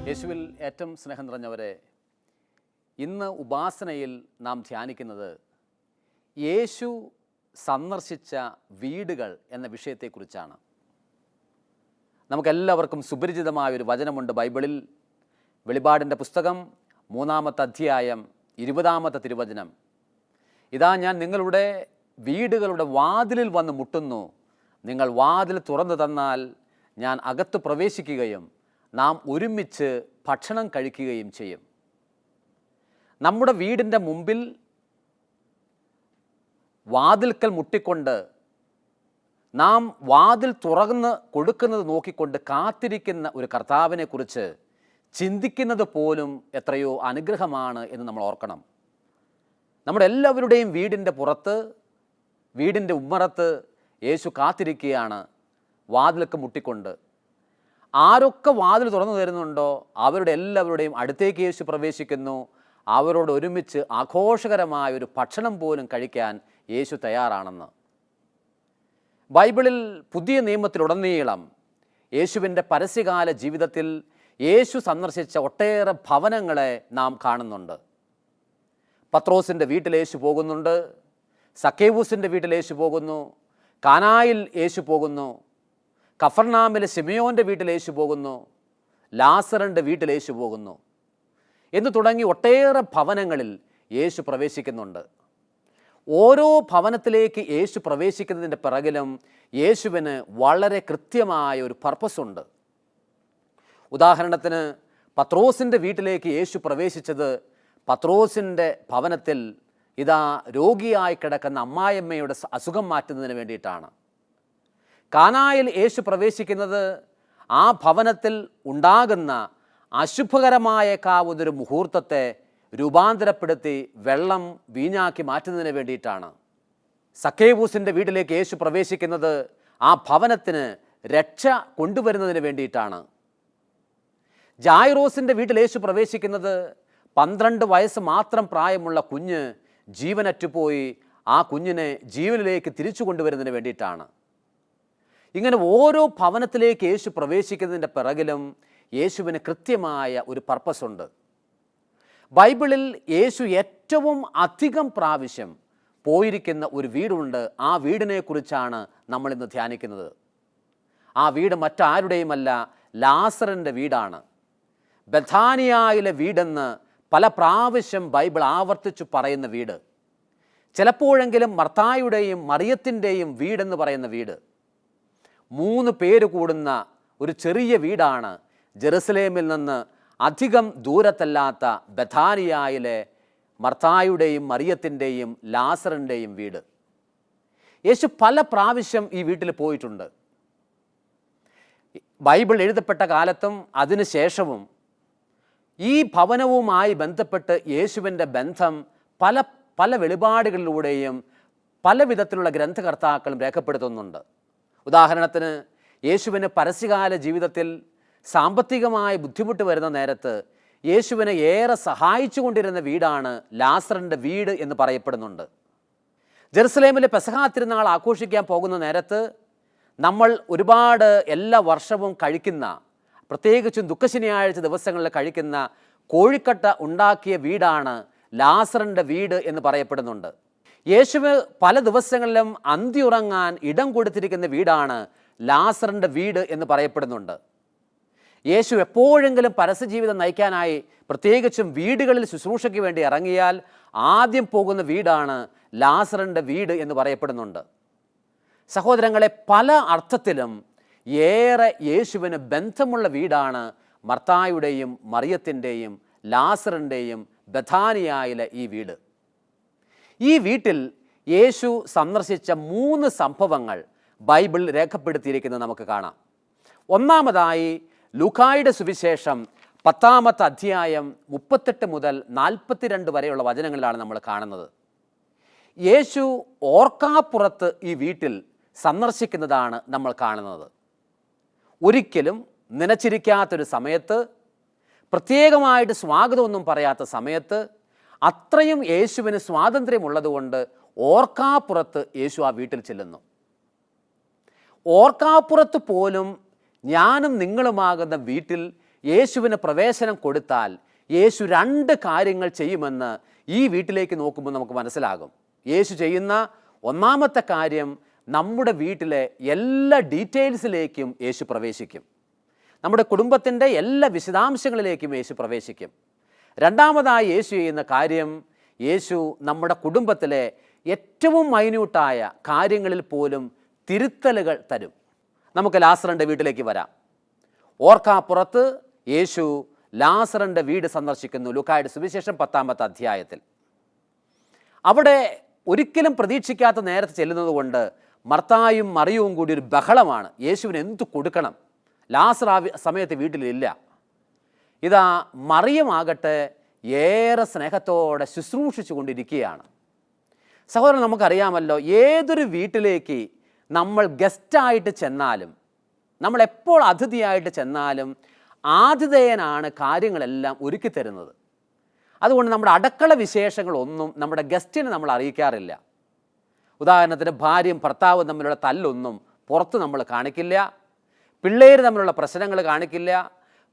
യേശുവിൽ ഏറ്റവും സ്നേഹം നിറഞ്ഞവരെ, ഇന്ന് ഉപാസനയിൽ നാം ധ്യാനിക്കുന്നത് യേശു സന്ദർശിച്ച വീടുകൾ എന്ന വിഷയത്തെക്കുറിച്ചാണ്. നമുക്കെല്ലാവർക്കും സുപരിചിതമായൊരു വചനമുണ്ട് ബൈബിളിൽ. വെളിപാടിൻ്റെ പുസ്തകം 3-ാമത്തെ അധ്യായം 20-ാമത്തെ തിരുവചനം. ഇതാ, ഞാൻ നിങ്ങളുടെ വീടുകളുടെ വാതിലിൽ വന്ന് മുട്ടുന്നു. നിങ്ങൾ വാതിൽ തുറന്നു തന്നാൽ ഞാൻ അകത്ത് പ്രവേശിക്കുകയും നാം ഒരുമിച്ച് ഭക്ഷണം കഴിക്കുകയും ചെയ്യും. നമ്മുടെ വീടിൻ്റെ മുമ്പിൽ വാതിൽക്കൽ മുട്ടിക്കൊണ്ട് നാം വാതിൽ തുറന്ന് കൊടുക്കുന്നത് നോക്കിക്കൊണ്ട് കാത്തിരിക്കുന്ന ഒരു കർത്താവിനെക്കുറിച്ച് ചിന്തിക്കുന്നത് പോലും എത്രയോ അനുഗ്രഹമാണ് എന്ന് നമ്മൾ ഓർക്കണം. നമ്മുടെ എല്ലാവരുടെയും വീടിൻ്റെ പുറത്ത്, വീടിൻ്റെ ഉമ്മറത്ത് യേശു കാത്തിരിക്കുകയാണ് വാതിലൊക്കെ മുട്ടിക്കൊണ്ട്. ആരൊക്കെ വാതിൽ തുറന്നു തരുന്നുണ്ടോ അവരുടെ എല്ലാവരുടെയും അടുത്തേക്ക് യേശു പ്രവേശിക്കുന്നു. അവരോട് ഒരുമിച്ച് ആഘോഷകരമായൊരു ഭക്ഷണം പോലും കഴിക്കാൻ യേശു തയ്യാറാണെന്ന്. ബൈബിളിൽ പുതിയ നിയമത്തിലുടനീളം യേശുവിൻ്റെ പരസ്യകാല ജീവിതത്തിൽ യേശു സന്ദർശിച്ച ഒട്ടേറെ ഭവനങ്ങളെ നാം കാണുന്നുണ്ട്. പത്രോസിൻ്റെ വീട്ടിൽ യേശു പോകുന്നുണ്ട്, സക്കേവൂസിൻ്റെ വീട്ടിൽ യേശു പോകുന്നു, കാനായിൽ യേശു പോകുന്നു, കഫർനാമിലെ ശിമയോൻ്റെ വീട്ടിൽ യേശു പോകുന്നു, ലാസറിൻ്റെ വീട്ടിൽ യേശു പോകുന്നു എന്ന് തുടങ്ങി ഒട്ടേറെ ഭവനങ്ങളിൽ യേശു പ്രവേശിക്കുന്നുണ്ട്. ഓരോ ഭവനത്തിലേക്ക് യേശു പ്രവേശിക്കുന്നതിൻ്റെ പിറകിലും യേശുവിന് വളരെ കൃത്യമായ ഒരു പർപ്പസുണ്ട്. ഉദാഹരണത്തിന്, പത്രോസിൻ്റെ വീട്ടിലേക്ക് യേശു പ്രവേശിച്ചത് പത്രോസിൻ്റെ ഭവനത്തിൽ ഇതാ രോഗിയായി കിടക്കുന്ന അമ്മായിയമ്മയുടെ അസുഖം മാറ്റുന്നതിന് വേണ്ടിയിട്ടാണ്. കാനായിൽ യേശു പ്രവേശിക്കുന്നത് ആ ഭവനത്തിൽ ഉണ്ടാകുന്ന അശുഭകരമായേക്കാവുന്നൊരു മുഹൂർത്തത്തെ രൂപാന്തരപ്പെടുത്തി വെള്ളം വീഞ്ഞാക്കി മാറ്റുന്നതിന് വേണ്ടിയിട്ടാണ്. സക്കേവൂസിൻ്റെ വീട്ടിലേക്ക് യേശു പ്രവേശിക്കുന്നത് ആ ഭവനത്തിന് രക്ഷ കൊണ്ടുവരുന്നതിന് വേണ്ടിയിട്ടാണ്. ജായിറോസിൻ്റെ വീട്ടിൽ യേശു പ്രവേശിക്കുന്നത് 12 വയസ്സ് മാത്രം പ്രായമുള്ള കുഞ്ഞ് ജീവനറ്റുപോയി ആ കുഞ്ഞിനെ ജീവനിലേക്ക് തിരിച്ചു കൊണ്ടുവരുന്നതിന് വേണ്ടിയിട്ടാണ്. ഇങ്ങനെ ഓരോ ഭവനത്തിലേക്ക് യേശു പ്രവേശിക്കുന്നതിൻ്റെ പിറകിലും യേശുവിന് കൃത്യമായ ഒരു പർപ്പസുണ്ട്. ബൈബിളിൽ യേശു ഏറ്റവും അധികം പ്രാവശ്യം പോയിരിക്കുന്ന ഒരു വീടുണ്ട്. ആ വീടിനെക്കുറിച്ചാണ് നമ്മളിന്ന് ധ്യാനിക്കുന്നത്. ആ വീട് മറ്റാരുടെയുമല്ല, ലാസറിൻ്റെ വീടാണ്. ബഥാനിയായിലെ വീടെന്ന് പല പ്രാവശ്യം ബൈബിൾ ആവർത്തിച്ചു പറയുന്ന വീട്. ചിലപ്പോഴെങ്കിലും മർത്തായുടെയും മറിയത്തിൻ്റെയും വീടെന്ന് പറയുന്ന വീട്. 3 പേര് കൂടുന്ന ഒരു ചെറിയ വീടാണ് ജെറുസലേമിൽ നിന്ന് അധികം ദൂരത്തല്ലാത്ത ബഥാനിയായിലെ മർത്തായുടെയും മറിയത്തിൻ്റെയും ലാസറിൻ്റെയും വീട്. യേശു പല പ്രാവശ്യം ഈ വീട്ടിൽ പോയിട്ടുണ്ട്. ബൈബിൾ എഴുതപ്പെട്ട കാലത്തും അതിനുശേഷവും ഈ ഭവനവുമായി ബന്ധപ്പെട്ട് യേശുവിൻ്റെ ബന്ധം പല വെളിപാടുകളിലൂടെയും പല വിധത്തിലുള്ള ഗ്രന്ഥകർത്താക്കളും രേഖപ്പെടുത്തുന്നുണ്ട്. ഉദാഹരണത്തിന്, യേശുവിന് പരസ്യകാല ജീവിതത്തിൽ സാമ്പത്തികമായ ബുദ്ധിമുട്ട് വരുന്ന നേരത്ത് യേശുവിനെ ഏറെ സഹായിച്ചു കൊണ്ടിരുന്ന വീടാണ് ലാസറിൻ്റെ വീട് എന്ന് പറയപ്പെടുന്നുണ്ട്. ജെറുസലേമിലെ പെസഹാ തിരുനാൾ ആഘോഷിക്കാൻ പോകുന്ന നേരത്ത് നമ്മൾ ഒരുപാട് എല്ലാ വർഷവും കഴിക്കുന്ന, പ്രത്യേകിച്ചും ദുഃഖശനിയാഴ്ച ദിവസങ്ങളിൽ കഴിക്കുന്ന കോഴിക്കട്ട ഉണ്ടാക്കിയ വീടാണ് ലാസറിൻ്റെ വീട് എന്ന് പറയപ്പെടുന്നുണ്ട്. യേശുവ് പല ദിവസങ്ങളിലും അന്തിയുറങ്ങാൻ ഇടം കൊടുത്തിരിക്കുന്ന വീടാണ് ലാസറിൻ്റെ വീട് എന്ന് പറയപ്പെടുന്നുണ്ട്. യേശു എപ്പോഴെങ്കിലും പരസ്യജീവിതം നയിക്കാനായി പ്രത്യേകിച്ചും വീടുകളിൽ ശുശ്രൂഷയ്ക്ക് വേണ്ടി ഇറങ്ങിയാൽ ആദ്യം പോകുന്ന വീടാണ് ലാസറിൻ്റെ വീട് എന്ന് പറയപ്പെടുന്നുണ്ട്. സഹോദരങ്ങളെ, പല അർത്ഥത്തിലും ഏറെ യേശുവിന് ബന്ധമുള്ള വീടാണ് മർത്തായുടെയും മറിയത്തിൻ്റെയും ലാസറിൻ്റെയും ബഥാനിയായിലെ ഈ വീട്. ഈ വീട്ടിൽ യേശു സന്ദർശിച്ച 3 സംഭവങ്ങൾ ബൈബിളിൽ രേഖപ്പെടുത്തിയിരിക്കുന്നത് നമുക്ക് കാണാം. ഒന്നാമതായി, ലൂക്കായുടെ സുവിശേഷം 10-ാമത്തെ അധ്യായം 38 മുതൽ 42 വരെയുള്ള വചനങ്ങളിലാണ് നമ്മൾ കാണുന്നത്. യേശു ഓർക്കാപ്പുറത്ത് ഈ വീട്ടിൽ സന്ദർശിക്കുന്നതാണ് നമ്മൾ കാണുന്നത്. ഒരിക്കലും നനച്ചിരിക്കാത്തൊരു സമയത്ത്, പ്രത്യേകമായിട്ട് സ്വാഗതമൊന്നും പറയാത്ത സമയത്ത്, അത്രയും യേശുവിന് സ്വാതന്ത്ര്യമുള്ളതുകൊണ്ട് ഓർക്കാപ്പുറത്ത് യേശു ആ വീട്ടിൽ ചെല്ലുന്നു. ഓർക്കാപ്പുറത്ത് പോലും ഞാനും നിങ്ങളുമാകുന്ന വീട്ടിൽ യേശുവിന് പ്രവേശനം കൊടുത്താൽ യേശു 2 കാര്യങ്ങൾ ചെയ്യുമെന്ന് ഈ വീട്ടിലേക്ക് നോക്കുമ്പോൾ നമുക്ക് മനസ്സിലാകും. യേശു ചെയ്യുന്ന ഒന്നാമത്തെ കാര്യം, നമ്മുടെ വീട്ടിലെ എല്ലാ ഡീറ്റെയിൽസിലേക്കും യേശു പ്രവേശിക്കും. നമ്മുടെ കുടുംബത്തിൻ്റെ എല്ലാ വിശദാംശങ്ങളിലേക്കും യേശു പ്രവേശിക്കും. രണ്ടാമതായി യേശു ചെയ്യുന്ന കാര്യം, യേശു നമ്മുടെ കുടുംബത്തിലെ ഏറ്റവും മൈന്യൂട്ടായ കാര്യങ്ങളിൽ പോലും തിരുത്തലുകൾ തരും. നമുക്ക് ലാസറിൻ്റെ വീട്ടിലേക്ക് വരാം. ഓർക്കാപ്പുറത്ത് യേശു ലാസറിൻ്റെ വീട് സന്ദർശിക്കുന്നു. ലൂക്കായുടെ സുവിശേഷം 10-ാമത്തെ അധ്യായത്തിൽ. അവിടെ ഒരിക്കലും പ്രതീക്ഷിക്കാത്ത നേരത്തെ ചെല്ലുന്നത് കൊണ്ട് മർത്തായും മറിയവും കൂടി ഒരു ബഹളമാണ്. യേശുവിന് എന്തു കൊടുക്കണം? ലാസർ ആ സമയത്ത് വീട്ടിലില്ല. ഇതാ മറിയമാകട്ടെ ഏറെ സ്നേഹത്തോടെ ശുശ്രൂഷിച്ചു കൊണ്ടിരിക്കുകയാണ്. സഹോദരൻ, നമുക്കറിയാമല്ലോ, ഏതൊരു വീട്ടിലേക്ക് നമ്മൾ ഗസ്റ്റായിട്ട് ചെന്നാലും, നമ്മളെപ്പോൾ അതിഥിയായിട്ട് ചെന്നാലും ആതിഥേയനാണ് കാര്യങ്ങളെല്ലാം ഒരുക്കി തരുന്നത്. അതുകൊണ്ട് നമ്മുടെ അടുക്കള വിശേഷങ്ങളൊന്നും നമ്മുടെ ഗസ്റ്റിനെ നമ്മൾ അറിയിക്കാറില്ല. ഉദാഹരണത്തിന് ഭാര്യയും ഭർത്താവും തമ്മിലുള്ള തല്ലൊന്നും പുറത്ത് നമ്മൾ കാണിക്കില്ല. പിള്ളേർ തമ്മിലുള്ള പ്രശ്നങ്ങൾ കാണിക്കില്ല.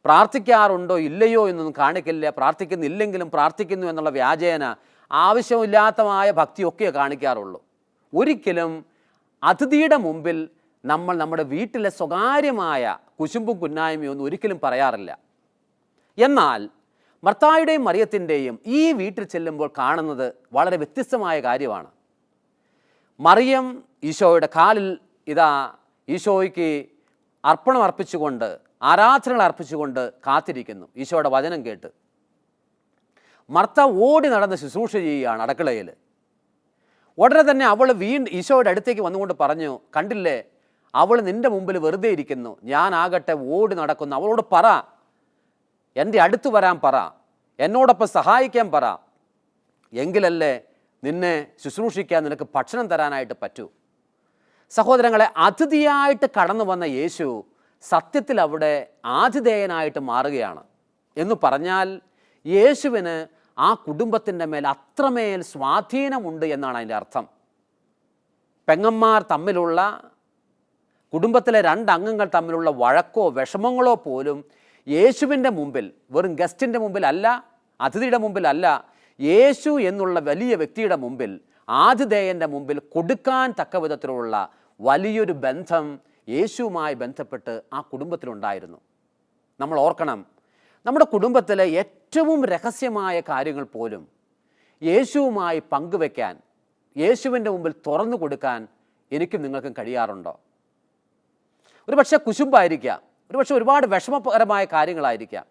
പ്രാർത്ഥിക്കാറുണ്ടോ ഇല്ലയോ എന്നൊന്നും കാണിക്കില്ല. പ്രാർത്ഥിക്കുന്നില്ലെങ്കിലും പ്രാർത്ഥിക്കുന്നു എന്നുള്ള വ്യാജേന ആവശ്യമില്ലാത്തമായ ഭക്തിയൊക്കെ കാണിക്കാറുള്ളൂ. ഒരിക്കലും അതിഥിയുടെ മുമ്പിൽ നമ്മൾ നമ്മുടെ വീട്ടിലെ സ്വകാര്യമായ കുശുമ്പും കുന്നായ്മയും ഒന്നും ഒരിക്കലും പറയാറില്ല. എന്നാൽ മർത്തായുടെയും മറിയത്തിൻ്റെയും ഈ വീട്ടിൽ ചെല്ലുമ്പോൾ കാണുന്നത് വളരെ വ്യത്യസ്തമായ കാര്യമാണ്. മറിയം ഈശോയുടെ കാലിൽ ഇതാ ഈശോയ്ക്ക് അർപ്പണം അർപ്പിച്ചുകൊണ്ട്, ആരാധനകൾ അർപ്പിച്ചുകൊണ്ട് കാത്തിരിക്കുന്നു ഈശോയുടെ വചനം കേട്ട്. മർത്ത ഓടി നടന്ന് ശുശ്രൂഷ ചെയ്യുകയാണ് അടുക്കളയിൽ. ഉടനെ തന്നെ അവൾ വീണ്ടും ഈശോയുടെ അടുത്തേക്ക് വന്നുകൊണ്ട് പറഞ്ഞു, കണ്ടില്ലേ, അവൾ നിൻ്റെ മുമ്പിൽ വെറുതെ ഇരിക്കുന്നു, ഞാനാകട്ടെ ഓടി നടക്കുന്നു. അവളോട് പറ, എൻ്റെ അടുത്ത് വരാൻ പറ, എന്നോടൊപ്പം സഹായിക്കാൻ പറ, എങ്കിലല്ലേ നിന്നെ ശുശ്രൂഷിക്കാൻ നിനക്ക് ഭക്ഷണം തരാനായിട്ട് പറ്റൂ. സഹോദരങ്ങളെ, അതിഥിയായിട്ട് കടന്നു വന്ന യേശു സത്യത്തിൽ അവിടെ ആതിഥേയനായിട്ട് മാറുകയാണ്. എന്ന് പറഞ്ഞാൽ യേശുവിന് ആ കുടുംബത്തിൻ്റെ മേൽ അത്രമേൽ സ്വാധീനമുണ്ട് എന്നാണ് അതിൻ്റെ അർത്ഥം. പെങ്ങന്മാർ തമ്മിലുള്ള, കുടുംബത്തിലെ 2 അംഗങ്ങൾ തമ്മിലുള്ള വഴക്കോ വിഷമങ്ങളോ പോലും യേശുവിൻ്റെ മുമ്പിൽ, വെറും ഗസ്റ്റിൻ്റെ മുമ്പിലല്ല, അതിഥിയുടെ മുമ്പിലല്ല, യേശു എന്നുള്ള വലിയ വ്യക്തിയുടെ മുമ്പിൽ, ആതിഥേയൻ്റെ മുമ്പിൽ കൊടുക്കാൻ തക്ക വിധത്തിലുള്ള വലിയൊരു ബന്ധം യേശുവുമായി ബന്ധപ്പെട്ട് ആ കുടുംബത്തിലുണ്ടായിരുന്നു. നമ്മൾ ഓർക്കണം, നമ്മുടെ കുടുംബത്തിലെ ഏറ്റവും രഹസ്യമായ കാര്യങ്ങൾ പോലും യേശുവുമായി പങ്കുവെക്കാൻ, യേശുവിൻ്റെ മുമ്പിൽ തുറന്നു കൊടുക്കാൻ എനിക്കും നിങ്ങൾക്കും കഴിയാറുണ്ടോ? ഒരു പക്ഷേ കുശുമ്പായിരിക്കാം, ഒരു പക്ഷേ ഒരുപാട് വിഷമകരമായ കാര്യങ്ങളായിരിക്കാം.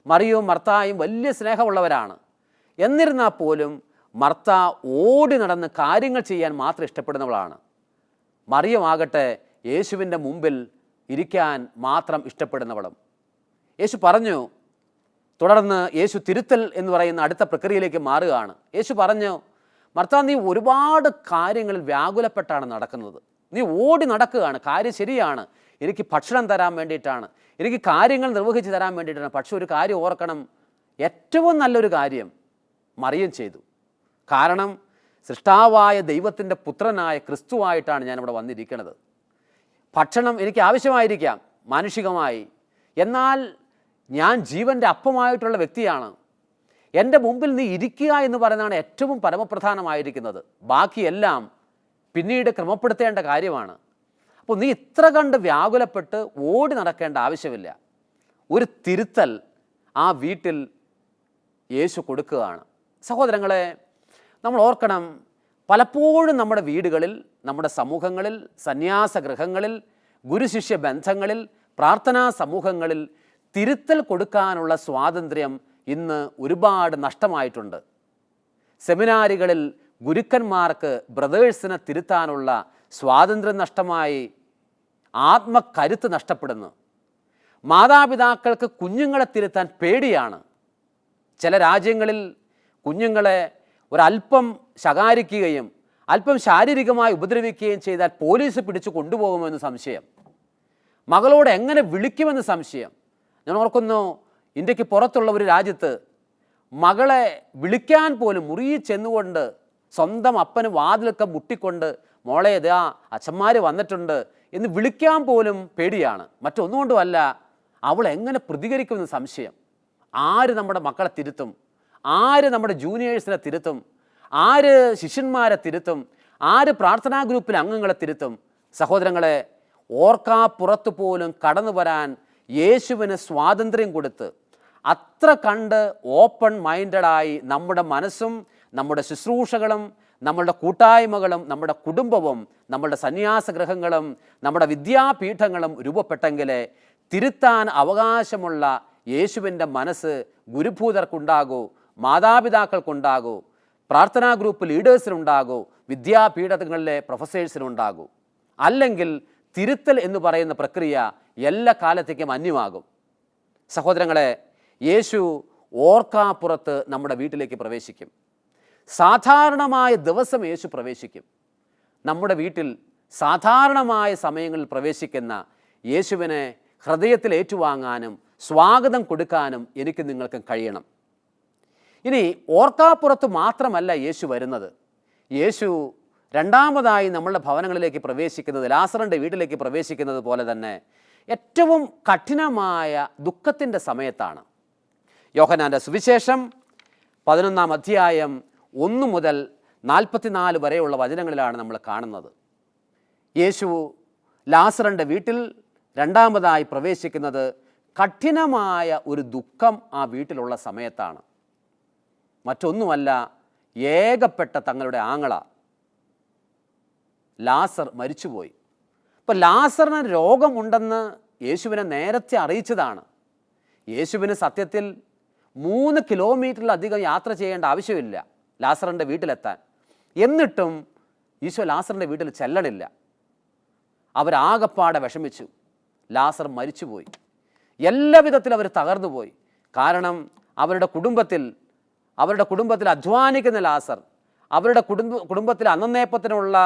മറിയവും മർത്തായും വലിയ സ്നേഹമുള്ളവരാണ്. എന്നിരുന്നാൽ പോലും മർത്ത ഓടി നടന്ന് കാര്യങ്ങൾ ചെയ്യാൻ മാത്രം ഇഷ്ടപ്പെടുന്നവളാണ്. മറിയമാകട്ടെ യേശുവിൻ്റെ മുമ്പിൽ ഇരിക്കാൻ മാത്രം ഇഷ്ടപ്പെടുന്നവളും. യേശു പറഞ്ഞു, തുടർന്ന് യേശു തിരുത്തൽ എന്ന് പറയുന്ന അടുത്ത പ്രക്രിയയിലേക്ക് മാറുകയാണ്. യേശു പറഞ്ഞു, മർത്ത, നീ ഒരുപാട് കാര്യങ്ങളിൽ വ്യാകുലപ്പെട്ടാണ് നടക്കുന്നത്. നീ ഓടി നടക്കുകയാണ്. കാര്യം ശരിയാണ്, എനിക്ക് ഭക്ഷണം തരാൻ വേണ്ടിയിട്ടാണ്, എനിക്ക് കാര്യങ്ങൾ നിർവഹിച്ച് തരാൻ വേണ്ടിയിട്ടാണ്. പക്ഷെ ഒരു കാര്യം ഓർക്കണം, ഏറ്റവും നല്ലൊരു കാര്യം മറിയം ചെയ്തു. കാരണം സൃഷ്ടാവായ ദൈവത്തിൻ്റെ പുത്രനായ ക്രിസ്തുവായിട്ടാണ് ഞാനിവിടെ വന്നിരിക്കുന്നത്. ഭക്ഷണം എനിക്ക് ആവശ്യമായിരിക്കാം മാനുഷികമായി, എന്നാൽ ഞാൻ ജീവൻ്റെ അപ്പമായിട്ടുള്ള വ്യക്തിയാണ്. എൻ്റെ മുമ്പിൽ നീ ഇരിക്കുക എന്ന് പറയുന്നതാണ് ഏറ്റവും പരമപ്രധാനമായിരിക്കുന്നത്. ബാക്കിയെല്ലാം പിന്നീട് ക്രമപ്പെടുത്തേണ്ട കാര്യമാണ്. അപ്പോൾ നീ ഇത്ര കണ്ട് വ്യാകുലപ്പെട്ട് ഓടി നടക്കേണ്ട ആവശ്യമില്ല. ഒരു തിരുത്തൽ ആ വീട്ടിൽ യേശു കൊടുക്കുകയാണ്. സഹോദരങ്ങളെ, നമ്മൾ ഓർക്കണം, പലപ്പോഴും നമ്മുടെ വീടുകളിൽ, നമ്മുടെ സമൂഹങ്ങളിൽ, സന്യാസ ഗൃഹങ്ങളിൽ, ഗുരുശിഷ്യ ബന്ധങ്ങളിൽ, പ്രാർത്ഥനാ സമൂഹങ്ങളിൽ തിരുത്തൽ കൊടുക്കാനുള്ള സ്വാതന്ത്ര്യം ഇന്ന് ഒരുപാട് നഷ്ടമായിട്ടുണ്ട്. സെമിനാരികളിൽ ഗുരുക്കന്മാർക്ക് ബ്രദേഴ്സിനെ തിരുത്താനുള്ള സ്വാതന്ത്ര്യം നഷ്ടമായി, ആത്മകരുത്ത് നഷ്ടപ്പെടുന്നു. മാതാപിതാക്കൾക്ക് കുഞ്ഞുങ്ങളെ തിരുത്താൻ പേടിയാണ്. ചില രാജ്യങ്ങളിൽ കുഞ്ഞുങ്ങളെ ഒരല്പം ശകാരിക്കുകയും അല്പം ശാരീരികമായി ഉപദ്രവിക്കുകയും ചെയ്താൽ പോലീസ് പിടിച്ചു കൊണ്ടുപോകുമെന്ന് സംശയം. മകളോട് എങ്ങനെ വിളിക്കുമെന്ന് സംശയം. ഞാൻ ഓർക്കുന്നു, ഇന്ത്യക്ക് പുറത്തുള്ള ഒരു രാജ്യത്ത് മകളെ വിളിക്കാൻ പോലും മുറിയിൽ ചെന്നുകൊണ്ട് സ്വന്തം അപ്പന് വാതിലൊക്കെ മുട്ടിക്കൊണ്ട്, മോളെ ഇതാ അച്ഛന്മാർ വന്നിട്ടുണ്ട് എന്ന് വിളിക്കാൻ പോലും പേടിയാണ്. മറ്റൊന്നുകൊണ്ടുമല്ല, അവൾ എങ്ങനെ പ്രതികരിക്കുമെന്ന് സംശയം. ആര് നമ്മുടെ മക്കളെ തിരുത്തും? ആര് നമ്മുടെ ജൂനിയേഴ്സിനെ തിരുത്തും? ആര് ശിഷ്യന്മാരെ തിരുത്തും? ആര് പ്രാർത്ഥനാ ഗ്രൂപ്പിൽ അംഗങ്ങളെ തിരുത്തും? സഹോദരങ്ങളെ, ഓർക്കാപ്പുറത്ത് പോലും കടന്നു വരാൻ യേശുവിന് സ്വാതന്ത്ര്യം കൊടുത്ത് അത്ര കണ്ട് ഓപ്പൺ മൈൻഡഡായി നമ്മുടെ മനസ്സും നമ്മുടെ ശുശ്രൂഷകളും നമ്മളുടെ കൂട്ടായ്മകളും നമ്മുടെ കുടുംബവും നമ്മളുടെ സന്യാസഗൃഹങ്ങളും നമ്മുടെ വിദ്യാപീഠങ്ങളും രൂപപ്പെട്ടെങ്കിലേ തിരുത്താൻ അവകാശമുള്ള യേശുവിൻ്റെ മനസ്സ് ഗുരുഭൂതർക്കുണ്ടാകൂ, മാതാപിതാക്കൾക്കുണ്ടാകൂ, പ്രാർത്ഥനാ ഗ്രൂപ്പ് ലീഡേഴ്സിനുണ്ടാകൂ, വിദ്യാപീഠങ്ങളിലെ പ്രൊഫസേഴ്സിനുണ്ടാകൂ. അല്ലെങ്കിൽ തിരുത്തൽ എന്ന് പറയുന്ന പ്രക്രിയ എല്ലാ കാലത്തേക്കും അന്യമാകും. സഹോദരങ്ങളെ, യേശു ഓർക്കാപ്പുറത്ത് നമ്മുടെ വീട്ടിലേക്ക് പ്രവേശിക്കും. സാധാരണമായ ദിവസം യേശു പ്രവേശിക്കും. നമ്മുടെ വീട്ടിൽ സാധാരണമായ സമയങ്ങളിൽ പ്രവേശിക്കുന്ന യേശുവിനെ ഹൃദയത്തിൽ ഏറ്റുവാങ്ങാനും സ്വാഗതം കൊടുക്കാനും എനിക്ക് നിങ്ങൾക്കും കഴിയണം. ഇനി ഓർക്കാപ്പുറത്ത് മാത്രമല്ല യേശു വരുന്നത്. യേശു രണ്ടാമതായി നമ്മളുടെ ഭവനങ്ങളിലേക്ക് പ്രവേശിക്കുന്നത്, ലാസറിൻ്റെ വീട്ടിലേക്ക് പ്രവേശിക്കുന്നത് പോലെ തന്നെ ഏറ്റവും കഠിനമായ ദുഃഖത്തിൻ്റെ സമയത്താണ്. യോഹന്നാൻ്റെ സുവിശേഷം 11-ാം അധ്യായം 1 മുതൽ 44 വരെയുള്ള വചനങ്ങളിലാണ് നമ്മൾ കാണുന്നത്. യേശു ലാസറിൻ്റെ വീട്ടിൽ രണ്ടാമതായി പ്രവേശിക്കുന്നത് കഠിനമായ ഒരു ദുഃഖം ആ വീട്ടിലുള്ള സമയത്താണ്. മറ്റൊന്നുമല്ല, ഏകപ്പെട്ട തങ്ങളുടെ ആങ്ങള ലാസർ മരിച്ചുപോയി. അപ്പോൾ ലാസറിന് രോഗമുണ്ടെന്ന് യേശുവിനെ നേരത്തെ അറിയിച്ചതാണ്. യേശുവിന് സത്യത്തിൽ 3 കിലോമീറ്ററിലധികം യാത്ര ചെയ്യേണ്ട ആവശ്യമില്ല ലാസറിൻ്റെ വീട്ടിലെത്താൻ. എന്നിട്ടും ഈശോ ലാസറിൻ്റെ വീട്ടിൽ ചെല്ലണില്ല. അവരാകപ്പാടെ വിഷമിച്ചു. ലാസർ മരിച്ചുപോയി. എല്ലാ വിധത്തിലും അവർ തകർന്നുപോയി. കാരണം അവരുടെ കുടുംബത്തിൽ അധ്വാനിക്കുന്ന ലാസർ, അവരുടെ കുടുംബത്തിൽ അന്നേപ്പത്തിനുള്ള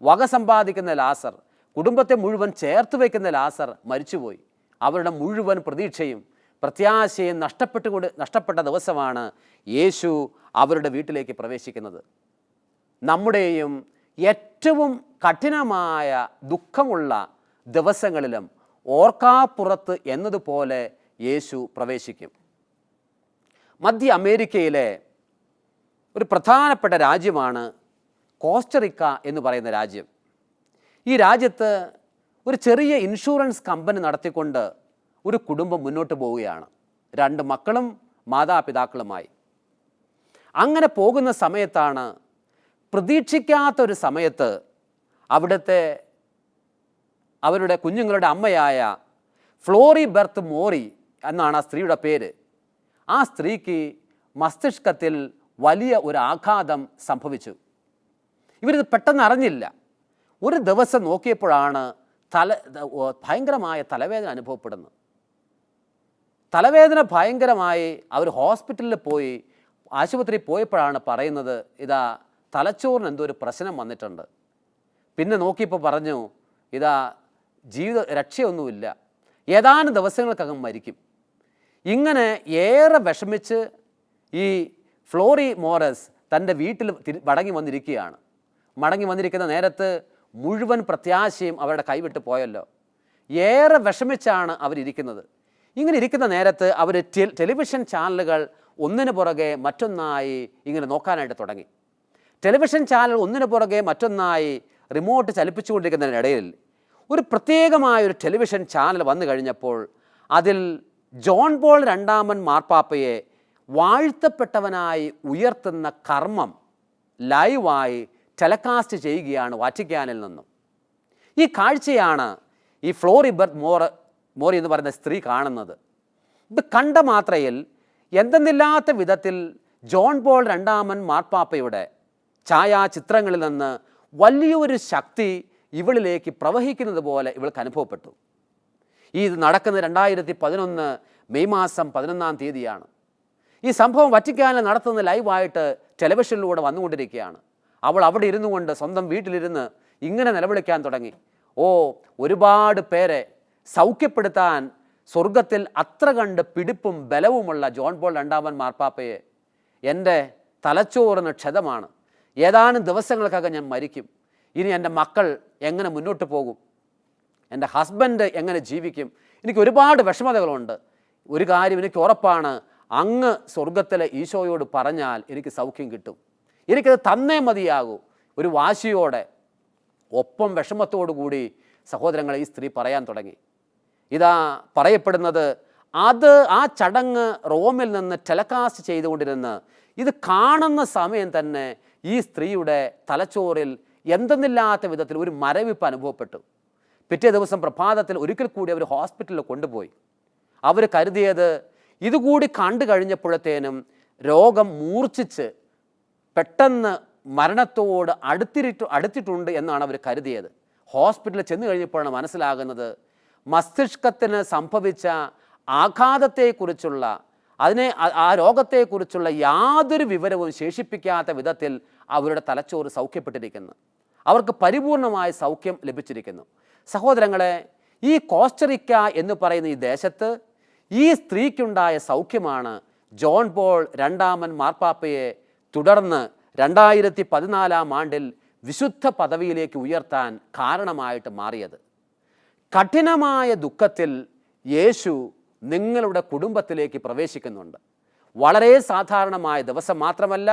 വക സമ്പാദിക്കുന്ന ലാസർ, കുടുംബത്തെ മുഴുവൻ ചേർത്ത് വയ്ക്കുന്ന ലാസർ മരിച്ചുപോയി. അവരുടെ മുഴുവൻ പ്രതീക്ഷയും പ്രത്യാശയും നഷ്ടപ്പെട്ട ദിവസമാണ് യേശു അവരുടെ വീട്ടിലേക്ക് പ്രവേശിക്കുന്നത്. നമ്മുടെയും ഏറ്റവും കഠിനമായ ദുഃഖമുള്ള ദിവസങ്ങളിലും ഓർക്കാപ്പുറത്ത് എന്നതുപോലെ യേശു പ്രവേശിക്കും. മധ്യ അമേരിക്കയിലെ ഒരു പ്രധാനപ്പെട്ട രാജ്യമാണ് കോസ്റ്ററിക്ക എന്ന് പറയുന്ന രാജ്യം. ഈ രാജ്യത്ത് ഒരു ചെറിയ ഇൻഷുറൻസ് കമ്പനി നടത്തിക്കൊണ്ട് ഒരു കുടുംബം മുന്നോട്ട് പോവുകയാണ്, 2 മക്കളും മാതാപിതാക്കളുമായി. അങ്ങനെ പോകുന്ന സമയത്താണ്, പ്രതീക്ഷിക്കാത്തൊരു സമയത്ത് അവരുടെ കുഞ്ഞുങ്ങളുടെ അമ്മയായ ഫ്ലോറി ബെർത്ത് മോറി എന്നാണ് ആ സ്ത്രീയുടെ പേര്. ആ സ്ത്രീക്ക് മസ്തിഷ്കത്തിൽ വലിയ ഒരു ആഘാതം സംഭവിച്ചു. ഇവരിത് പെട്ടെന്ന് അറിഞ്ഞില്ല. ഒരു ദിവസം നോക്കിയപ്പോഴാണ് ഭയങ്കരമായ തലവേദന അനുഭവപ്പെടുന്നത്. തലവേദന ഭയങ്കരമായി അവർ ഹോസ്പിറ്റലിൽ പോയി, ആശുപത്രിയിൽ പോയപ്പോഴാണ് പറയുന്നത്, ഇതാ തലച്ചോറിന് എന്തോ ഒരു പ്രശ്നം വന്നിട്ടുണ്ട്. പിന്നെ നോക്കിയപ്പോൾ പറഞ്ഞു, ഇതാ രക്ഷയൊന്നുമില്ല, ഏതാനും ദിവസങ്ങൾക്കകം മരിക്കും. ഇങ്ങനെ ഏറെ വിഷമിച്ച് ഈ ഫ്ലോറി മോറസ് തൻ്റെ വീട്ടിൽ മടങ്ങി വന്നിരിക്കുന്ന നേരത്ത് മുഴുവൻ പ്രത്യാശയും അവരുടെ കൈവിട്ട് പോയല്ലോ. ഏറെ വിഷമിച്ചാണ് അവരിയ്ക്കുന്നത്. ഇങ്ങനെ ഇരിക്കുന്ന നേരത്ത് അവർ ടെലിവിഷൻ ചാനലുകൾ ഒന്നിനു പുറകെ മറ്റൊന്നായി ഇങ്ങനെ നോക്കാനായിട്ട് തുടങ്ങി. ടെലിവിഷൻ ചാനൽ ഒന്നിനു പുറകെ മറ്റൊന്നായി റിമോട്ട് ചലിപ്പിച്ചുകൊണ്ടിരിക്കുന്നതിനിടയിൽ ഒരു പ്രത്യേകമായൊരു ടെലിവിഷൻ ചാനൽ വന്നു കഴിഞ്ഞപ്പോൾ അതിൽ ജോൺ പോൾ രണ്ടാമൻ മാർപ്പാപ്പയെ വാഴ്ത്തപ്പെട്ടവനായി ഉയർത്തുന്ന കർമ്മം ലൈവായി ടെലികാസ്റ്റ് ചെയ്യുകയാണ് വാറ്റിക്കാനിൽ നിന്നും. ഈ കാഴ്ചയാണ് ഈ ഫ്ലോറി ബെർത്ത് മോറി എന്ന് പറയുന്ന സ്ത്രീ കാണുന്നത്. ഇത് കണ്ട മാത്രയിൽ എന്തെന്നില്ലാത്ത വിധത്തിൽ ജോൺ പോൾ രണ്ടാമൻ മാർപ്പാപ്പയുടെ ഛായാചിത്രങ്ങളിൽ നിന്ന് വലിയൊരു ശക്തി ഇവളിലേക്ക് പ്രവഹിക്കുന്നത് പോലെ ഇവൾക്ക് അനുഭവപ്പെട്ടു. ഇത് നടക്കുന്നത് 2011 മെയ് മാസം 11-ാം തീയതിയാണ്. ഈ സംഭവം വറ്റിക്കാനിൽ നടത്തുന്നത് ലൈവായിട്ട് ടെലിവിഷനിലൂടെ വന്നുകൊണ്ടിരിക്കുകയാണ്. അവൾ അവിടെ ഇരുന്നു കൊണ്ട് സ്വന്തം വീട്ടിലിരുന്ന് ഇങ്ങനെ നിലവിളിക്കാൻ തുടങ്ങി, ഒരുപാട് പേരെ സൗഖ്യപ്പെടുത്താൻ സ്വർഗത്തിൽ അത്ര കണ്ട് പിടിപ്പും ബലവുമുള്ള ജോൺ പോൾ രണ്ടാമൻ മാർപ്പാപ്പയെ, എൻ്റെ തലച്ചോറിന് ക്ഷതമാണ്, ഏതാനും ദിവസങ്ങൾക്കകം ഞാൻ മരിക്കും, ഇനി എൻ്റെ മക്കൾ എങ്ങനെ മുന്നോട്ട് പോകും? എൻ്റെ ഹസ്ബൻഡ് എങ്ങനെ ജീവിക്കും? എനിക്ക് ഒരുപാട് വിഷമതകളുണ്ട്. ഒരു കാര്യം എനിക്ക് ഉറപ്പാണ്, അങ്ങ് സ്വർഗത്തിലെ ഈശോയോട് പറഞ്ഞാൽ എനിക്ക് സൗഖ്യം കിട്ടും, എനിക്കത് തന്നേ മതിയാകൂ. ഒരു വാശിയോടെ, ഒപ്പം വിഷമത്തോടു കൂടി സഹോദരങ്ങളെ ഈ സ്ത്രീ പറയാൻ തുടങ്ങി. ഇതാ പറയപ്പെടുന്നത്, ആ ചടങ്ങ് റോമിൽ നിന്ന് ടെലികാസ്റ്റ് ചെയ്തുകൊണ്ടിരുന്ന് ഇത് കാണുന്ന സമയം തന്നെ ഈ സ്ത്രീയുടെ തലച്ചോറിൽ എന്തെന്നില്ലാത്ത വിധത്തിൽ ഒരു മരവിപ്പ് അനുഭവപ്പെട്ടു. പിറ്റേ ദിവസം പ്രഭാതത്തിൽ ഒരിക്കൽ കൂടി അവർ ഹോസ്പിറ്റലിൽ കൊണ്ടുപോയി. അവർ കരുതിയത് ഇതുകൂടി കണ്ടു കഴിഞ്ഞപ്പോഴത്തേനും രോഗം മൂർച്ഛിച്ച് പെട്ടെന്ന് മരണത്തോട് അടുത്തിട്ടുണ്ട് എന്നാണ് അവർ കരുതിയത്. ഹോസ്പിറ്റലിൽ ചെന്ന് കഴിഞ്ഞപ്പോഴാണ് മനസ്സിലാകുന്നത്, മസ്തിഷ്കത്തിന് സംഭവിച്ച ആഘാതത്തെക്കുറിച്ചുള്ള ആ രോഗത്തെക്കുറിച്ചുള്ള യാതൊരു വിവരവും ശേഷിപ്പിക്കാത്ത വിധത്തിൽ അവരുടെ തലച്ചോറ് സൗഖ്യപ്പെട്ടിരിക്കുന്നു. അവർക്ക് പരിപൂർണമായ സൗഖ്യം ലഭിച്ചിരിക്കുന്നു. സഹോദരങ്ങളെ, ഈ കോസ്റ്ററിക്ക എന്ന് പറയുന്ന ഈ ദേശത്ത് ഈ സ്ത്രീക്കുണ്ടായ സൗഖ്യമാണ് ജോൺ പോൾ രണ്ടാമൻ മാർപ്പാപ്പയെ തുടർന്ന് 2014 വിശുദ്ധ പദവിയിലേക്ക് ഉയർത്താൻ കാരണമായിട്ട് മാറിയത്. കഠിനമായ ദുഃഖത്തിൽ യേശു നിങ്ങളുടെ കുടുംബത്തിലേക്ക് പ്രവേശിക്കുന്നുണ്ട്. വളരെ സാധാരണമായ ദിവസം മാത്രമല്ല,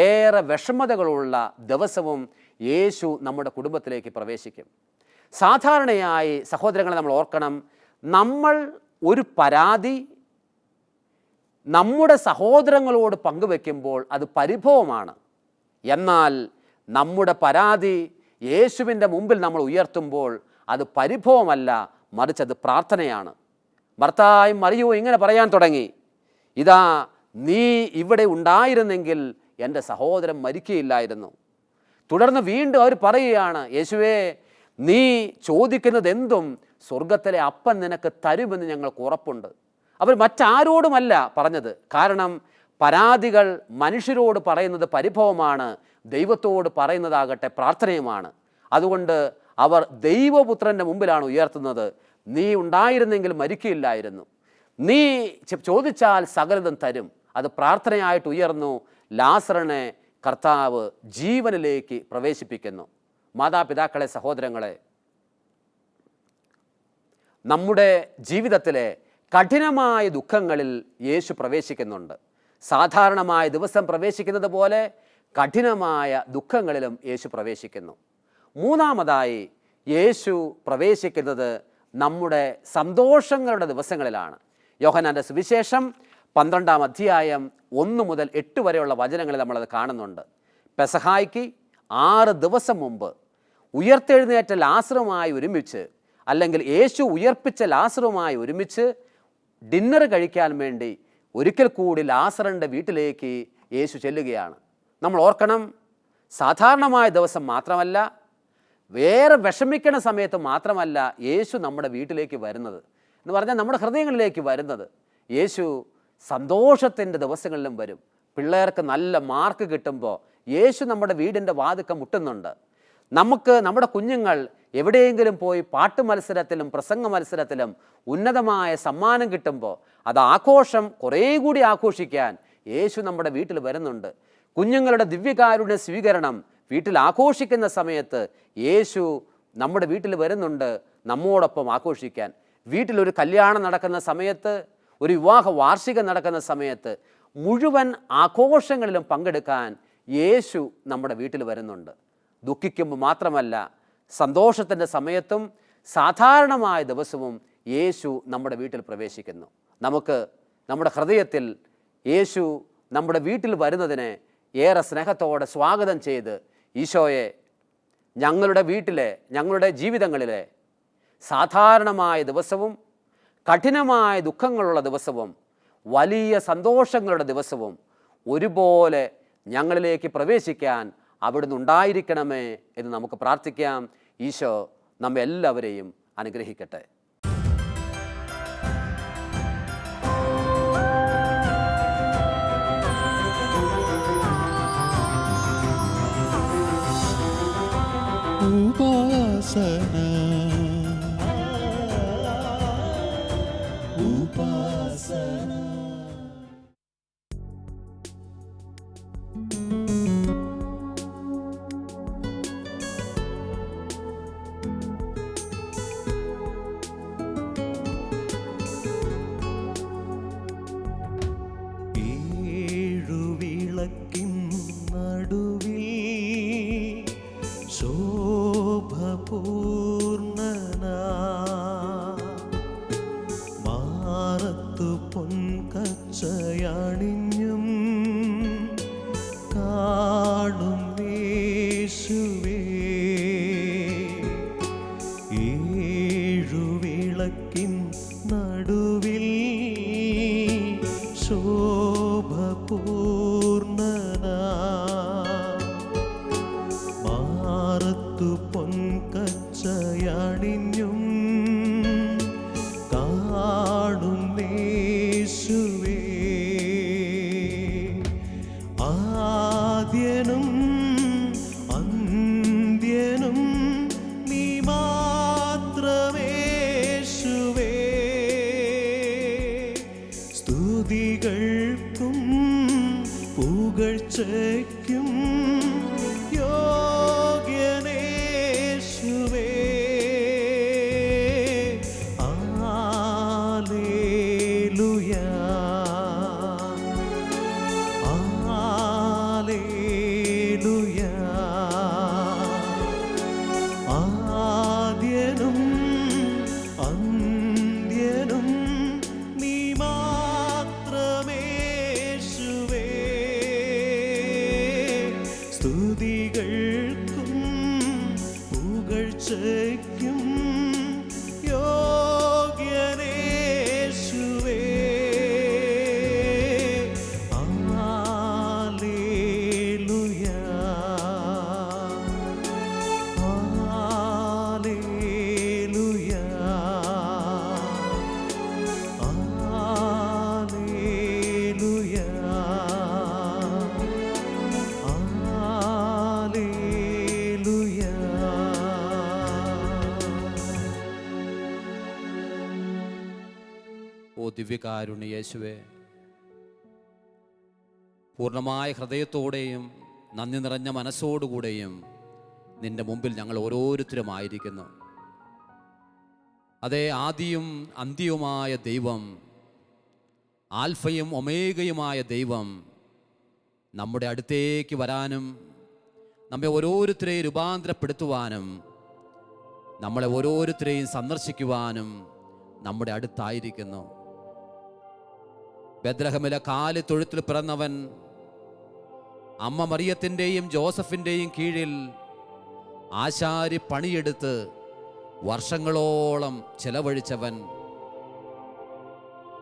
ഏറെ വിഷമതകളുള്ള ദിവസവും യേശു നമ്മുടെ കുടുംബത്തിലേക്ക് പ്രവേശിക്കും. സാധാരണയായി സഹോദരങ്ങളെ നമ്മൾ ഓർക്കണം, നമ്മൾ ഒരു പരാതി നമ്മുടെ സഹോദരങ്ങളോട് പങ്കുവെക്കുമ്പോൾ അത് പരിഭവമാണ്. എന്നാൽ നമ്മുടെ പരാതി യേശുവിൻ്റെ മുമ്പിൽ നമ്മൾ ഉയർത്തുമ്പോൾ അത് പരിഭവമല്ല, മറിച്ച് അത് പ്രാർത്ഥനയാണ്. ഭർത്താവും മറിയവും ഇങ്ങനെ പറയാൻ തുടങ്ങി, ഇതാ നീ ഇവിടെ ഉണ്ടായിരുന്നെങ്കിൽ എൻ്റെ സഹോദരൻ മരിക്കുകയില്ലായിരുന്നു. തുടർന്ന് വീണ്ടും അവർ പറയുകയാണ്, യേശുവേ, നീ ചോദിക്കുന്നത് എന്തും സ്വർഗത്തിലെ അപ്പൻ നിനക്ക് തരുമെന്ന് ഞങ്ങൾക്ക് ഉറപ്പുണ്ട്. അവർ മറ്റാരോടുമല്ല പറഞ്ഞത്. കാരണം പരാതികൾ മനുഷ്യരോട് പറയുന്നത് പരിഭവമാണ്, ദൈവത്തോട് പറയുന്നതാകട്ടെ പ്രാർത്ഥനയുമാണ്. അതുകൊണ്ട് അവർ ദൈവപുത്രൻ്റെ മുമ്പിലാണ് ഉയർത്തുന്നത്. നീ ഉണ്ടായിരുന്നെങ്കിൽ മരിക്കുകയില്ലായിരുന്നു, നീ ചോദിച്ചാൽ സകലതും തരും. അത് പ്രാർത്ഥനയായിട്ട് ഉയർന്നു. ലാസറിനെ കർത്താവ് ജീവനിലേക്ക് പ്രവേശിപ്പിക്കുന്നു. മാതാപിതാക്കളെ, സഹോദരങ്ങളെ, നമ്മുടെ ജീവിതത്തിലെ കഠിനമായ ദുഃഖങ്ങളിൽ യേശു പ്രവേശിക്കുന്നുണ്ട്. സാധാരണമായ ദിവസം പ്രവേശിക്കുന്നത് പോലെ കഠിനമായ ദുഃഖങ്ങളിലും യേശു പ്രവേശിക്കുന്നു. മൂന്നാമതായി യേശു പ്രവേശിക്കുന്നത് നമ്മുടെ സന്തോഷങ്ങളുടെ ദിവസങ്ങളിലാണ്. യോഹന്നാൻ്റെ സുവിശേഷം 12-ാം അധ്യായം 1 മുതൽ 8 വരെയുള്ള വചനങ്ങളിൽ നമ്മളത് കാണുന്നുണ്ട്. പെസഹായ്ക്ക് 6 ദിവസം മുമ്പ് ഉയർത്തെഴുന്നേറ്റ ലാസറുമായി ഒരുമിച്ച്, അല്ലെങ്കിൽ യേശു ഉയർപ്പിച്ച ലാസറുമായി ഒരുമിച്ച് ഡിന്നർ കഴിക്കാൻ വേണ്ടി ഒരിക്കൽ കൂടി ലാസറിൻ്റെ വീട്ടിലേക്ക് യേശു ചെല്ലുകയാണ്. നമ്മൾ ഓർക്കണം, സാധാരണമായ ദിവസം മാത്രമല്ല, വേറെ വിഷമിക്കണ സമയത്ത് മാത്രമല്ല യേശു നമ്മുടെ വീട്ടിലേക്ക് വരുന്നത്. എന്ന് പറഞ്ഞാൽ നമ്മുടെ ഹൃദയങ്ങളിലേക്ക് വരുന്നത്. യേശു സന്തോഷത്തിൻ്റെ ദിവസങ്ങളിലും വരും. പിള്ളേർക്ക് നല്ല മാർക്ക് കിട്ടുമ്പോൾ യേശു നമ്മുടെ വീടിൻ്റെ വാതിൽക്കൽ മുട്ടുന്നുണ്ട്. നമ്മുടെ കുഞ്ഞുങ്ങൾ എവിടെയെങ്കിലും പോയി പാട്ട് മത്സരത്തിലും പ്രസംഗ മത്സരത്തിലും ഉന്നതമായ സമ്മാനം കിട്ടുമ്പോൾ അത് ആഘോഷം കുറേ കൂടി ആഘോഷിക്കാൻ യേശു നമ്മുടെ വീട്ടിൽ വരുന്നുണ്ട്. കുഞ്ഞുങ്ങളുടെ ദിവ്യകാരുണ്യ സ്വീകരണം വീട്ടിൽ ആഘോഷിക്കുന്ന സമയത്ത് യേശു നമ്മുടെ വീട്ടിൽ വരുന്നുണ്ട് നമ്മോടൊപ്പം ആഘോഷിക്കാൻ. വീട്ടിലൊരു കല്യാണം നടക്കുന്ന സമയത്ത്, ഒരു വിവാഹ വാർഷികം നടക്കുന്ന സമയത്ത് മുഴുവൻ ആഘോഷങ്ങളിലും പങ്കെടുക്കാൻ യേശു നമ്മുടെ വീട്ടിൽ വരുന്നുണ്ട്. ദുഃഖിക്കുമ്പോൾ മാത്രമല്ല, സന്തോഷത്തിൻ്റെ സമയത്തും സാധാരണമായ ദിവസവും യേശു നമ്മുടെ വീട്ടിൽ പ്രവേശിക്കുന്നു. നമുക്ക് നമ്മുടെ ഹൃദയത്തിൽ യേശു നമ്മുടെ വീട്ടിൽ വരുന്നതിനെ ഏറെ സ്നേഹത്തോടെ സ്വാഗതം ചെയ്ത്, ഈശോയെ, ഞങ്ങളുടെ വീട്ടിലെ, ഞങ്ങളുടെ ജീവിതങ്ങളിലെ സാധാരണമായ ദിവസവും കഠിനമായ ദുഃഖങ്ങളുള്ള ദിവസവും വലിയ സന്തോഷങ്ങളുടെ ദിവസവും ഒരുപോലെ ഞങ്ങളിലേക്ക് പ്രവേശിക്കാൻ അവിടുന്ന് ഉണ്ടായിരിക്കണമേ എന്ന് നമുക്ക് പ്രാർത്ഥിക്കാം. ഈശോ നമ്മെ എല്ലാവരെയും അനുഗ്രഹിക്കട്ടെ. ഉപാസന ഉപാസന. കച്ചയണിഞ്ഞും കാണും യേശുവേ, ഏഴുവിളക്കിൻ നടുവിൽ ശോഭപൂർണനാ, മാറത്തു പൊൻകച്ചയണിഞ്ഞും കാണും യേശുവേ, ആദ്യനും അന്ത്യനും നീ മാത്രമേശുവേ, സ്തുതികൾക്കും പുകഴ്ചയ്ക്കും യോഗ്യനേശുവേ, ഹല്ലേലൂയാ, ഹല്ലേലൂയാ, ആദ്യനും അന്ത്യനും നീ മാത്രമേശുവേ, സ്തുതികൾക്കും പുകഴ്ചയ്ക്കും യോഗ്യനേശുവേ, ഹല്ലേലൂയാ, ഹല്ലേലൂയാ, ഹല്ലേലൂയാ, ഹല്ലേലൂയാ. ഓ ദിവ്യകാരുണ്യ യേശുവേ, പൂർണ്ണമായ ഹൃദയത്തോടെയും നന്ദി നിറഞ്ഞ മനസ്സോടുകൂടെയും നിന്റെ മുമ്പിൽ ഞങ്ങൾ ഓരോരുത്തരുമായിരിക്കുന്നു. അതേ ആദിയും അന്ത്യവുമായ ദൈവം, ആൽഫയും ഒമേഗയുമായ ദൈവം നമ്മുടെ അടുത്തേക്ക് വരാനും നമ്മെ ഓരോരുത്തരെയും രൂപാന്തരപ്പെടുത്തുവാനും നമ്മളെ ഓരോരുത്തരെയും സന്ദർശിക്കുവാനും നമ്മുടെ അടുത്തായിരിക്കുന്നു. ബെത്ലഹേമിലെ കാലി തൊഴുത്തിൽ പിറന്നവൻ, അമ്മ മറിയത്തിൻ്റെയും ജോസഫിൻ്റെയും കീഴിൽ ആശാരി പണിയെടുത്ത് വർഷങ്ങളോളം ചെലവഴിച്ചവൻ,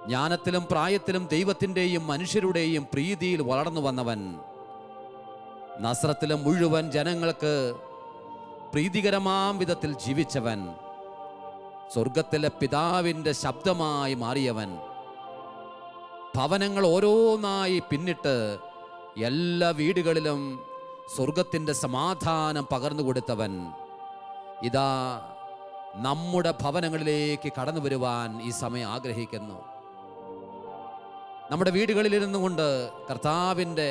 ജ്ഞാനത്തിലും പ്രായത്തിലും ദൈവത്തിൻ്റെയും മനുഷ്യരുടെയും പ്രീതിയിൽ വളർന്നു വന്നവൻ, നസ്രത്തിലെ മുഴുവൻ ജനങ്ങൾക്ക് പ്രീതികരമാം വിധത്തിൽ ജീവിച്ചവൻ, സ്വർഗത്തിലെ പിതാവിൻ്റെ ശബ്ദമായി മാറിയവൻ, ഭവനങ്ങൾ ഓരോന്നായി പിന്നിട്ട് എല്ലാ വീടുകളിലും സ്വർഗത്തിൻ്റെ സമാധാനം പകർന്നു കൊടുത്തവൻ, ഇതാ നമ്മുടെ ഭവനങ്ങളിലേക്ക് കടന്നു വരുവാൻ ഈ സമയം ആഗ്രഹിക്കുന്നു. നമ്മുടെ വീടുകളിലിരുന്നു കൊണ്ട് കർത്താവിൻ്റെ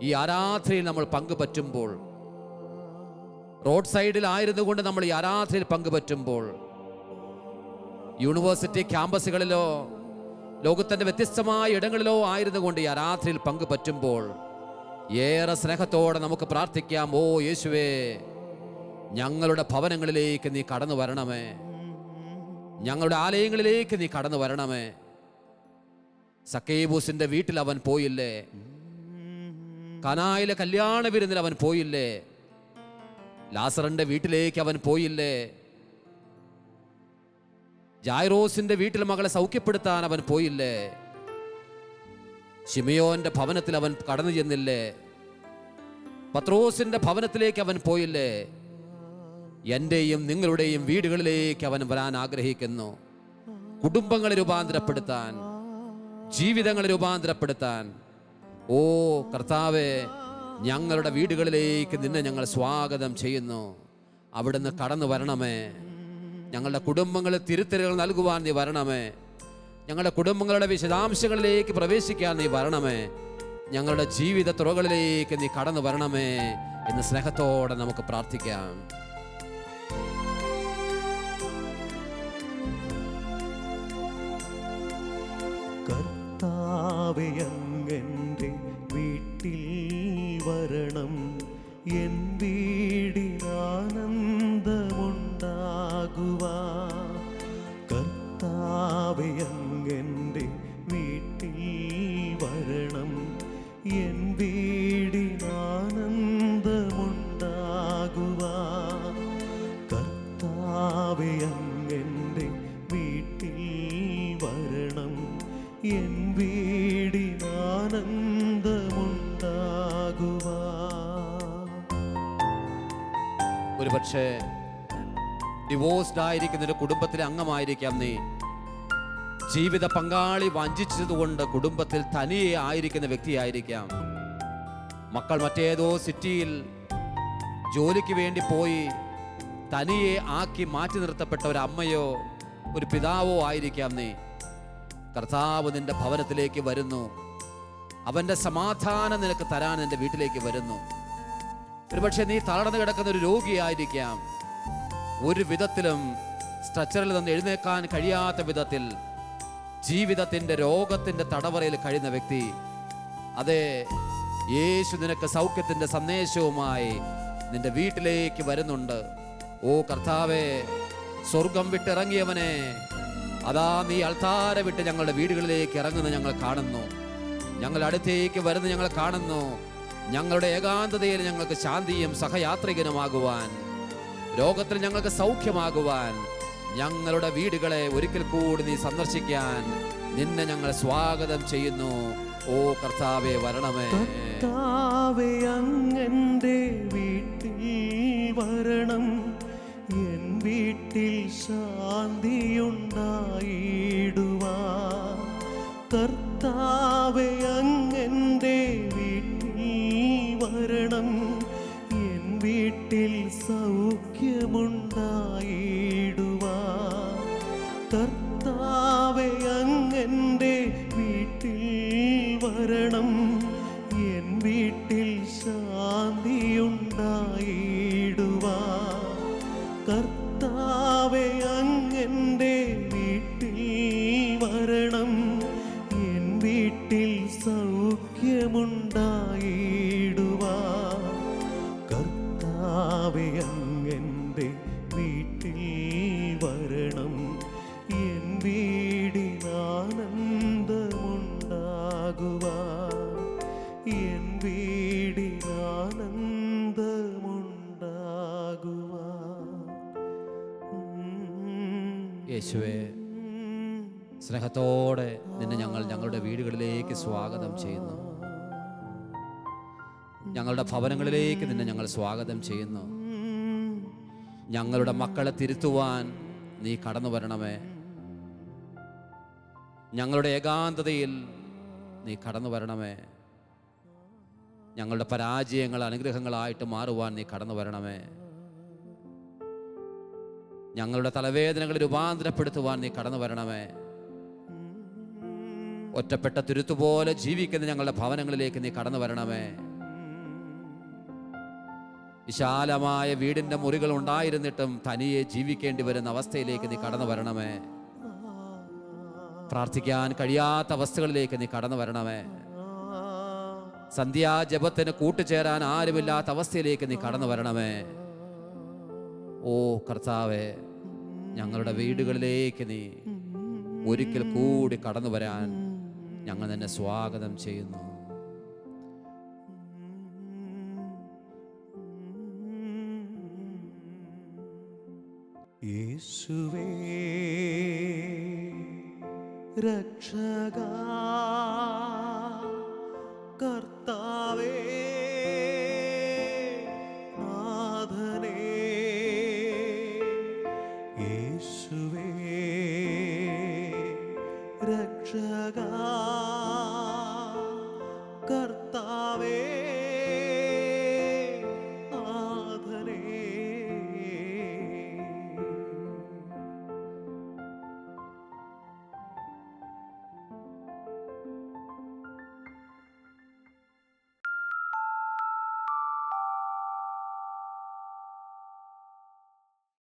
ഈ ആരാധനയിൽ നമ്മൾ പങ്കുപറ്റുമ്പോൾ, റോഡ് സൈഡിലായിരുന്നു കൊണ്ട് നമ്മൾ ഈ ആരാധനയിൽ പങ്കുപറ്റുമ്പോൾ, യൂണിവേഴ്സിറ്റി ക്യാമ്പസുകളിലോ ലോകത്തിൻ്റെ വ്യത്യസ്തമായ ഇടങ്ങളിലോ ആയിരുന്നു കൊണ്ട് ഈ ആരാധനയിൽ പങ്കുപറ്റുമ്പോൾ ഏറെ സ്നേഹത്തോടെ നമുക്ക് പ്രാർത്ഥിക്കാം. ഓ യേശുവേ, ഞങ്ങളുടെ ഭവനങ്ങളിലേക്ക് നീ കടന്നു വരണമേ, ഞങ്ങളുടെ ആലയങ്ങളിലേക്ക് നീ കടന്നു വരണമേ. സക്കേബൂസിന്റെ വീട്ടിൽ അവൻ പോയില്ലേ? കനായിലെ കല്യാണ വിരുന്നിൽ അവൻ പോയില്ലേ? ലാസറിന്റെ വീട്ടിലേക്ക് അവൻ പോയില്ലേ? ജായ്റോസിന്റെ വീട്ടിൽ മകളെ സൗഖ്യപ്പെടുത്താൻ അവൻ പോയില്ലേ? ശിമയോന്റെ ഭവനത്തിൽ അവൻ കടന്നു ചെന്നില്ലേ? പത്രോസിന്റെ ഭവനത്തിലേക്ക് അവൻ പോയില്ലേ? എന്റെയും നിങ്ങളുടെയും വീടുകളിലേക്ക് അവൻ വരാൻ ആഗ്രഹിക്കുന്നു. കുടുംബങ്ങളെ രൂപാന്തരപ്പെടുത്താൻ, ജീവിതങ്ങളെ രൂപാന്തരപ്പെടുത്താൻ. ഓ കർത്താവേ, ഞങ്ങളുടെ വീടുകളിലേക്ക് നിന്നെ ഞങ്ങൾ സ്വാഗതം ചെയ്യുന്നു. അവിടുന്ന് കടന്നു വരണമേ. ഞങ്ങളുടെ കുടുംബങ്ങളിൽ തിരുത്തലുകൾ നൽകുവാൻ നീ വരണമേ. ഞങ്ങളുടെ കുടുംബങ്ങളുടെ വിശദാംശങ്ങളിലേക്ക് പ്രവേശിക്കാൻ നീ വരണമേ. ഞങ്ങളുടെ ജീവിത തുറകളിലേക്ക് നീ കടന്നു വരണമേ എന്ന് സ്നേഹത്തോടെ നമുക്ക് പ്രാർത്ഥിക്കാം. കർത്താവേ, അങ്ങന്റെ വീട്ടിൽ വരണം, എൻ വീടിനാനന്ദമുണ്ടാകുവാൻ. കർത്താവേ, അങ്ങന്റെ വീട്ടിൽ ഒരുപക്ഷെ ഡിവോഴ്സ്ഡ് ആയിരിക്കുന്ന ഒരു കുടുംബത്തിലെ അംഗമായിരിക്കാം നീ. ജീവിത പങ്കാളി വഞ്ചിച്ചതുകൊണ്ട് കുടുംബത്തിൽ തനിയെ ആയിരിക്കുന്ന വ്യക്തിയായിരിക്കാം. മക്കൾ മറ്റേതോ സിറ്റിയിൽ ജോലിക്ക് വേണ്ടി പോയി തനിയെ ആക്കി മാറ്റി നിർത്തപ്പെട്ട ഒരു അമ്മയോ ഒരു പിതാവോ ആയിരിക്കാം നീ. കർത്താവ് നിന്റെ ഭവനത്തിലേക്ക് വരുന്നു. അവൻ്റെ സമാധാനം നിനക്ക് തരാൻ നിന്റെ വീട്ടിലേക്ക് വരുന്നു. ഒരുപക്ഷെ നീ തളർന്നു കിടക്കുന്ന ഒരു രോഗിയായിരിക്കാം. ഒരു വിധത്തിലും സ്ട്രെച്ചറിൽ നിന്ന് എഴുന്നേക്കാൻ കഴിയാത്ത വിധത്തിൽ ജീവിതത്തിൻ്റെ രോഗത്തിൻ്റെ തടവറയിൽ കഴിയുന്ന വ്യക്തി. അതെ, യേശു നിനക്ക് സൗഖ്യത്തിൻ്റെ സന്ദേശവുമായി നിന്റെ വീട്ടിലേക്ക് വരുന്നുണ്ട്. ഓ കർത്താവേ, സ്വർഗം വിട്ടിറങ്ങിയവനെ, അതാ നീ അൾത്താര വിട്ട് ഞങ്ങളുടെ വീടുകളിലേക്ക് ഇറങ്ങുന്നത് ഞങ്ങൾ കാണുന്നു. ഞങ്ങളുടെ അടുത്തേക്ക് വരുന്നത് ഞങ്ങൾ കാണുന്നു. ഞങ്ങളുടെ ഏകാന്തതയിൽ ഞങ്ങൾക്ക് ശാന്തിയും സഹയാത്രികനുമാകുവാൻ, രോഗത്തിൽ ഞങ്ങൾക്ക് സൗഖ്യമാകുവാൻ, ഞങ്ങളുടെ വീടുകളെ ഒരിക്കൽ കൂടി നീ സന്ദർശിക്കാൻ നിന്നെ ഞങ്ങൾ സ്വാഗതം ചെയ്യുന്നു. ഓ കർത്താവേ, വരണമേ. കർത്താവേ, അങ്ങന്റെ വീട്ടിൽ വരണം. എൻ വീട്ടിൽ ശാന്തിയുണ്ടായിടുവാൻ. കർത്താവേ, അങ്ങന്റെ വീട്ടിൽ വരണം. എൻ വീട്ടിൽ സൗഖ്യമുണ്ടായിടുവാൻ. കർത്താവേ, അങ്ങന്റെ വീട്ടിൽ വരണം. എൻ വീട്ടിൽ ശാന്തിയുണ്ടായിടുവാൻ. കർത്താവേ, അങ്ങന്റെ വീട്ടിൽ വരണം. എൻ വീട്ടിൽ സൗഖ്യമുണ്ടായിടുവാൻ. കർത്താവേ, അങ്ങന്റെ വീട്ടിൽ വരണം. എൻ വീടിനാനന്ദമുണ്ടാകുവാൻ. എൻ വീടിനാനന്ദമുണ്ടാകുവാൻ. യേശുവേ, സ്നേഹത്തോടെ നിന്നെ ഞങ്ങൾ ഞങ്ങളുടെ വീടുകളിലേക്ക് സ്വാഗതം ചെയ്യുന്നു. ഞങ്ങളുടെ ഭവനങ്ങളിലേക്ക് നിന്നെ ഞങ്ങൾ സ്വാഗതം ചെയ്യുന്നു. ഞങ്ങളുടെ മക്കളെ തിരുത്തുവാൻ നീ കടന്നു വരണമേ. ഞങ്ങളുടെ ഏകാന്തതയിൽ നീ കടന്നു വരണമേ. ഞങ്ങളുടെ പരാജയങ്ങൾ അനുഗ്രഹങ്ങളായിട്ട് മാറുവാൻ നീ കടന്നു വരണമേ. ഞങ്ങളുടെ തലവേദനകൾ രൂപാന്തരപ്പെടുത്തുവാൻ നീ കടന്നു വരണമേ. ഒറ്റപ്പെട്ട തുരുത്തുപോലെ ജീവിക്കുന്ന ഞങ്ങളുടെ ഭവനങ്ങളിലേക്ക് നീ കടന്നു വരണമേ. വിശാലമായ വീടിൻ്റെ മുറികൾ ഉണ്ടായിരുന്നിട്ടും തനിയെ ജീവിക്കേണ്ടി വരുന്ന അവസ്ഥയിലേക്ക് നീ കടന്നു വരണമേ. പ്രാർത്ഥിക്കാൻ കഴിയാത്ത അവസ്ഥകളിലേക്ക് നീ കടന്നു വരണമേ. സന്ധ്യാജപത്തിന് കൂട്ടുചേരാൻ ആരുമില്ലാത്ത അവസ്ഥയിലേക്ക് നീ കടന്നു വരണമേ. ഓ കർത്താവേ, ഞങ്ങളുടെ വീടുകളിലേക്ക് നീ ഒരിക്കൽ കൂടി കടന്നു വരാൻ ഞങ്ങൾ നിന്നെ സ്വാഗതം ചെയ്യുന്നു. യേശുവേ, രക്ഷകാ